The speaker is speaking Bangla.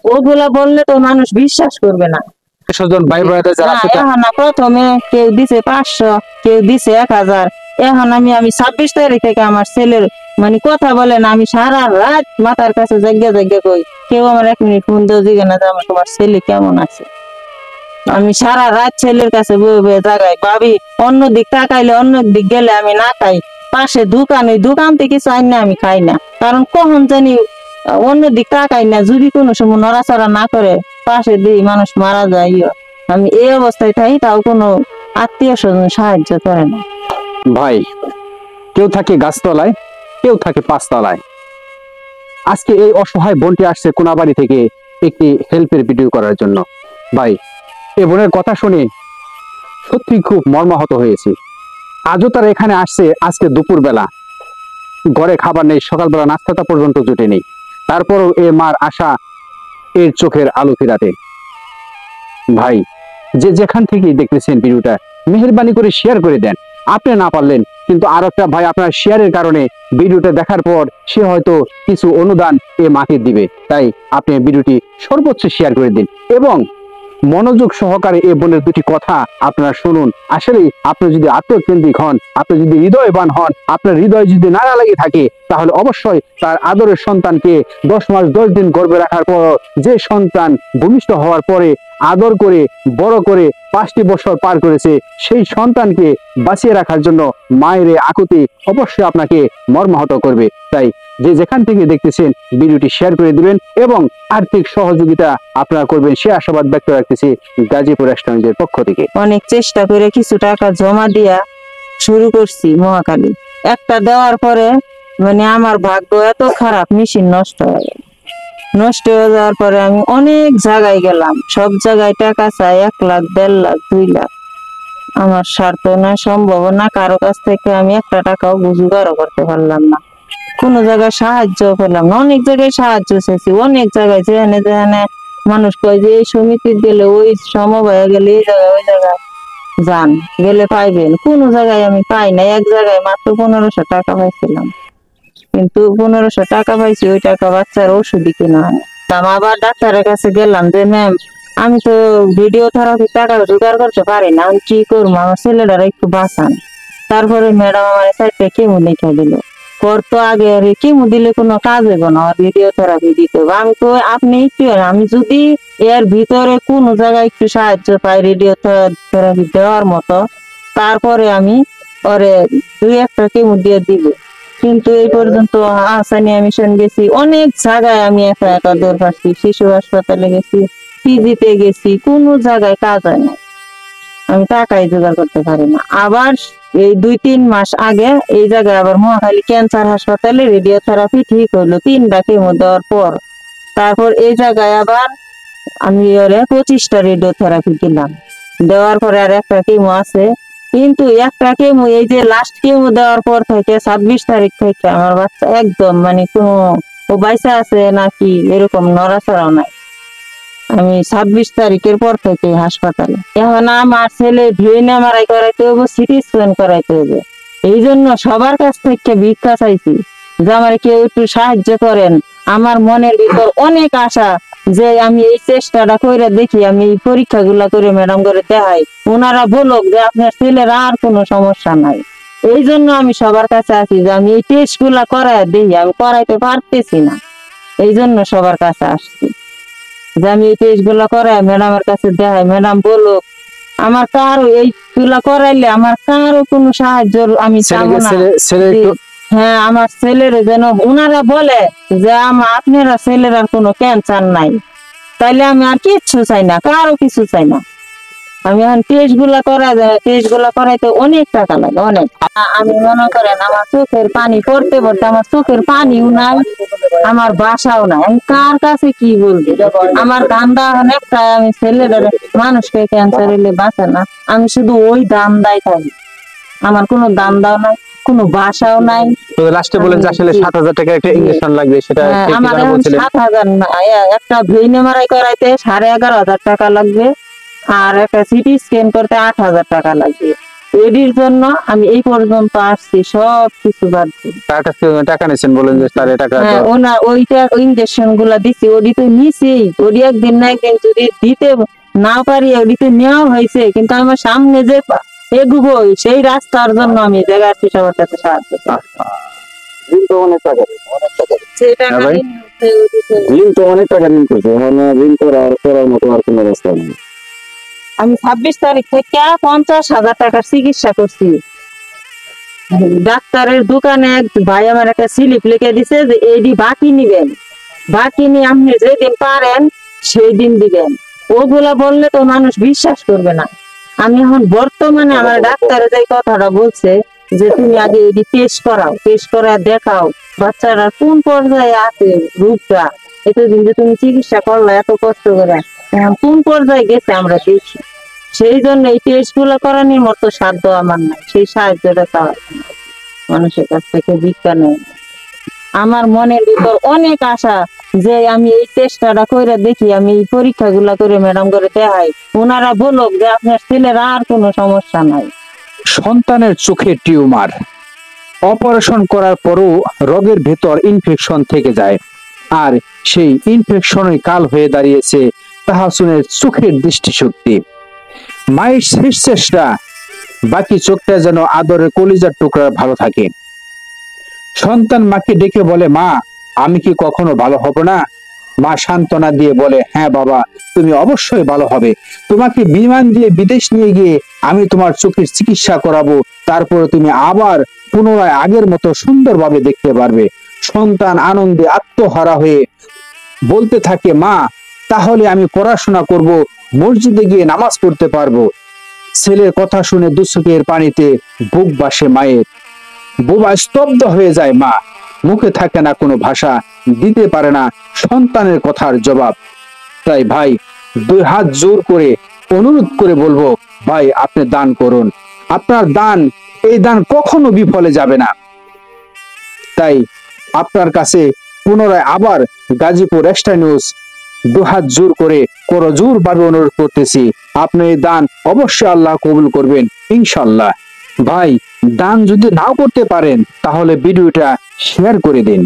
ওগুলা বললে তো মানুষ বিশ্বাস করবে না। স্বজন ভাই ব্রাদার যারা আছে এখন না, প্রথমে কেউ দিছে 500, কেউ দিছে 1000। এখন আমি 26 তারিখ থেকে আমার ছেলের মানে কথা বলেন, আমি সারা রাত মাথার কাছে জায়গা জায়গা কই, কেউ আমার 1 মিনিট ফোন দিয়ে জিজ্ঞেস না যে আমার তোমার ছেলে কেমন আছে। আমি সারা রাত ছেলের কাছে বয়ে বয়ে জাগাই ভাবি, অন্য দিক তাকাইলে অন্য দিক গেলে আমি না খাই। পাশে দোকান, ওই দোকান থেকে চাই না আমি খাই না, কারণ কখন জানি অন্য দিক তাকাই না, যদি কোনো সময় নড়াচড়া না করে পাশে দিই মানুষ মারা যায়। আমি এই অবস্থায় থাকি, তাও কোনো আত্মীয় স্বজন সাহায্য করে না। ভাই, কেউ থাকে গাছতলায়, কেউ থাকে 5 তলায়। আজকে এই অসহায় বোনটি আসছে কোনাবাড়ি থেকে একটি হেল্পের ভিডিও করার জন্য। ভাই, এই বোনের কথা শুনে সত্যি খুব মর্মাহত হয়েছি। আজও তারা এখানে আসছে আজকে দুপুর বেলা, ঘরে খাবার নেই, সকালবেলা নাস্তাটা পর্যন্ত জুটে নেই। তারপরও এ মার আশা এর চোখের আলো ফেরাতে। ভাই, যে যেখান থেকে দেখতেছেন ভিডিওটা, মেহেরবানি করে শেয়ার করে দেন। আপনি না পারলেন, কিন্তু আর একটা ভাই আপনার শেয়ারের কারণে ভিডিওটা দেখার পর সে হয়তো কিছু অনুদান এ মাকে দিবে। তাই আপনি ভিডিওটি সর্বোচ্চ শেয়ার করে দিন এবং মনোযোগ সহকারে এই বোনের দুটি কথা আপনারা শুনুন। আসলে আপনি যদি আত্মকেন্দ্রিক হন, আপনি যদি হৃদয়বান হন, আপনার হৃদয় যদি নাড়া লেগে থাকে, তাহলে অবশ্যই তার আদরের সন্তানকে 10 মাস 10 দিন গর্ভে রাখার পর যে সন্তান ভূমিষ্ঠ হওয়ার পরে আদর করে বড় করে 5টি বছর পার করেছে, সেই সন্তানকে বাঁচিয়ে রাখার জন্য মায়ের আকুতি অবশ্যই আপনাকে মর্মাহত করবে। তাই যে যেখান থেকে দেখতেছেন ভিডিওটি শেয়ার করে দিবেন এবং আর্থিক সহযোগিতা আপনারা করবেন, সে আশাবাদ ব্যক্ত রাখতেছি গাজীপুর রেস্টুরেন্টের পক্ষ থেকে। অনেক চেষ্টা করে কিছু টাকা জমা দিয়া শুরু করছি মহাকালী। একটা দেওয়ার পরে মানে আমার ভাগ্য এত খারাপ, মেশিন নষ্ট হয়ে গেল। নষ্ট হয়ে যাওয়ার পরে আমি অনেক জায়গায় গেলাম, সব জায়গায় টাকা চাই, 1 লাখ 1.5 লাখ 2 লাখ। আমার স্বার্থ না, সম্ভব না, কারো কাছ থেকে আমি একটা টাকাও রোজগারও করতে পারলাম না, কোনো জায়গায় সাহায্য পেলাম না। অনেক জায়গায় সাহায্য চাইছি, অনেক জায়গায়, যেখানে যেখানে মানুষ কয় যে এই সমিতির গেলে, ওই সমবায়ে গেলে, এই জায়গায় ওই জায়গায় যান, গেলে পাইবেন, কোনো জায়গায় আমি পাই না। এক জায়গায় মাত্র 1500 টাকা পাইছিলাম, কিন্তু 1500 টাকা পাইছি, ওই টাকা বাচ্চার ওষুধই কিনা হয়। আবার ডাক্তারের কাছে গেলাম যে ম্যাম, আমি তো ভিডিও থেরাপি টাকা জোগাড় করতে পারি না, আমি কি করবো, আমার ছেলেটারা একটু বাঁচান। তারপরে ম্যাডাম আমার 4টা কেমো লিখে দিল। করতো আগে আর কেমো দিলে কোনো কাজ হইব না, ভিডিও থেরাপি দিতে হবে। আমি তো আপনি একটু, আমি যদি এর ভিতরে কোনো জায়গায় একটু সাহায্য পাই রেডিও থেরাপি দেওয়ার মতো, তারপরে আমি ওরে 2-1টা কেমো দিয়ে দিব। কিন্তু এই পর্যন্ত আসানিয়া মিশন গেছি, অনেক জায়গায় আমি একা একা দৌড় পাচ্ছি, শিশু হাসপাতালে গেছি, পিজিতে গেছি, কোনো জায়গায় কাজ হয় না, আমি টাকাই জোগাড় করতে পারি না। আবার এই 2-3 মাস আগে এই জায়গায় আবার মহাখালী ক্যান্সার হাসপাতালে রেডিও থেরাপি ঠিক হইলো 3টা কেমো দেওয়ার পর। তারপর এই জায়গায় আবার আমি 25টা রেডিও থেরাপি দিলাম, দেওয়ার পরে আর 1টা কেমো আছে। কিন্তু 1টা কেমো, এই যে লাস্ট কেমো দেওয়ার পর থেকে 26 তারিখ থেকে আমার বাচ্চা একদম মানে কোনো, ও বাইসা আছে নাকি এরকম নড়াচড়াও নাই। আমি 26 তারিখের পর থেকে হাসপাতালে। এখন আমার ছেলে ভিএনএ এমআরআই করাইতে হবে, সিটি স্ক্যান করাইতে হবে। এই জন্য সবার কাছ থেকে ভিক্ষা চাইছি যে আমার কেউ একটু সাহায্য করেন। আমার মনের ভিতর অনেক আশা যে আমি এই চেষ্টাটা করে দেখি, আমি এই পরীক্ষাগুলা করে ম্যাডাম করে দেখাই, ওনারা বলুক যে আপনার ছেলের আর কোনো সমস্যা নাই। এই জন্য আমি সবার কাছে আছি যে আমি এই টেস্ট গুলা করাই দেখি, আমি করাইতে পারতেছি না, এই জন্য সবার কাছে আসছি যে আমি এই টেস্ট গুলা করাই ম্যাডামের কাছে দেখাই, ম্যাডাম বলুক। আমার কারো এইগুলা করাইলে আমার কারো কোনো সাহায্য আমি চাবো না। হ্যাঁ, আমার ছেলের যেন ওনারা বলে যে আপনারা ছেলের আর কোনো ক্যান্সার নাই, তাইলে আমি আর কিচ্ছু চাই না, কারো কিছু চাই না। আমি এখন টেস্ট গুলা করাইতে অনেক টাকা লাগে, অনেক। আমি মনে করেন আমার চোখের পানি পড়তে পড়তে আমার চোখের পানিও নাই, আমার বাসাও নাই, আমি কার কাছে কি বলবো। আমার ধান্দা এখন একটা, আমি ছেলেদের মানুষকে ক্যান্সার হইলে বাঁচে না, আমি শুধু ওই ধান্দায় থাকি, আমার কোনো ধান্দাও নাই, কোনো বাসাও নাই। তো লাস্টে বলেন যে আসলে 7000 টাকা একটা ইনজেকশন লাগবে, সেটা আমার এখন 7000 না, একটা ভিএনএ এমআরআই করাইতে 11,500 টাকা লাগবে, আর একটা সিটি স্ক্যান করতে 8000 টাকা লাগবে। এটির জন্য আমি এই পর্যন্ত আসছি, সব কিছু বাদ দিয়ে। তার কাছ থেকে টাকা নিয়েছেন, বলেন যে তার টাকা হ্যাঁ, ওনার ওইটা ইঞ্জেকশন গুলা দিছি, ওটি তো নিছি, ওটি একদিন না একদিন যদি দিতে না পারি, ওটি তো নেওয়া হয়েছে, কিন্তু আমার সামনে যে এগুবো সেই রাস্তার জন্য আমি এই জায়গায় আসছি সবার কাছে সাহায্য চাইতে। ঋণ তো অনেক টাকা, অনেক টাকা। সেই টাকা হ্যাঁ ভাই। ঋণ হচ্ছে, ওটি তো ঋণ তো অনেক টাকা ঋণ করছে, এখন ঋণ করার মতো আর কোনো রাস্তা নেই। আমি 26 তারিখ থেকে 50,000 টাকার চিকিৎসা করছি। ডাক্তারের দোকানে এক ভাই আমার একটা স্লিপ লিখে দিছে যে এইটি বাকি নিবেন, বাকি নিয়ে আপনি যেদিন পারেন সেই দিন দিবেন। ওগুলা বললে তো মানুষ বিশ্বাস করবে না। আমি এখন বর্তমানে আমার ডাক্তারে যে কথাটা বলছে যে তুমি আগে এটি টেস্ট করাও, টেস্ট করা দেখাও বাচ্চারা কোন পর্যায়ে আছে রোগটা, এতদিন যে তুমি চিকিৎসা করলা এত কষ্ট করে, এখন কোন পর্যায়ে গেছে আমরা দেখি। সেই জন্য এই টেস্ট গুলো করানোর মতো সাধ্য আমার নাই, সেই সাহায্যটা চাওয়া মানুষের কাছ থেকে বিজ্ঞানে। আমার মনের ভিতর অনেক আশা যে আমি এই চেষ্টাটা করে দেখি, আমি এই পরীক্ষা গুলা করে ম্যাডাম করে দেখাই, ওনারা বলুক যে আপনার ছেলের আর কোনো সমস্যা নাই। সন্তানের চোখে টিউমার, অপারেশন করার পরও রোগের ভেতর ইনফেকশন থেকে যায়, আর সেই ইনফেকশনই কাল হয়ে দাঁড়িয়েছে তাহসিনের চোখের দৃষ্টিশক্তি। মায়ের শেষ চেষ্টা বাকি চোখটা যেন আদরের কলিজার টুকরা ভালো থাকে। সন্তান মাকে ডেকে বলে, মা আমি কি কখনো ভালো হব না? মা সান্ত্বনা দিয়ে বলে, হ্যাঁ বাবা, তুমি অবশ্যই ভালো হবে। তোমাকে বিমান দিয়ে বিদেশ নিয়ে গিয়ে আমি তোমার চোখের চিকিৎসা করাবো, তারপরে তুমি আবার পুনরায় আগের মতো সুন্দরভাবে দেখতে পারবে। সন্তান আনন্দে আত্মহারা হয়ে বলতে থাকে, মা তাহলে আমি পড়াশোনা করব, মসজিদে গিয়ে নামাজ পড়তে পারবো। ছেলের কথা শুনে দুচোখের পানিতে বুক বাসে মায়ের, বোবা স্তব্ধ হয়ে যায় মা, মুখে থাকে না কোনো ভাষা, দিতে পারে না সন্তানের কথার জবাব। তাই ভাই, দুই হাত জোর করে অনুরোধ করে বলবো, ভাই আপনি দান করুন, আপনার দান, এই দান কখনো বিফলে যাবে না। তাই আপনার কাছে পুনরায় আবার গাজীপুর এক্সট্রা নিউজ দুহাত জোর করে করজোর ভাবে অনুরোধ করতেছি, আপনি এই দান অবশ্যই আল্লাহ কবুল করবেন ইনশাল্লাহ। ভাই, দান যদি নাও করতে পারেন তাহলে ভিডিওটা শেয়ার করে দিন।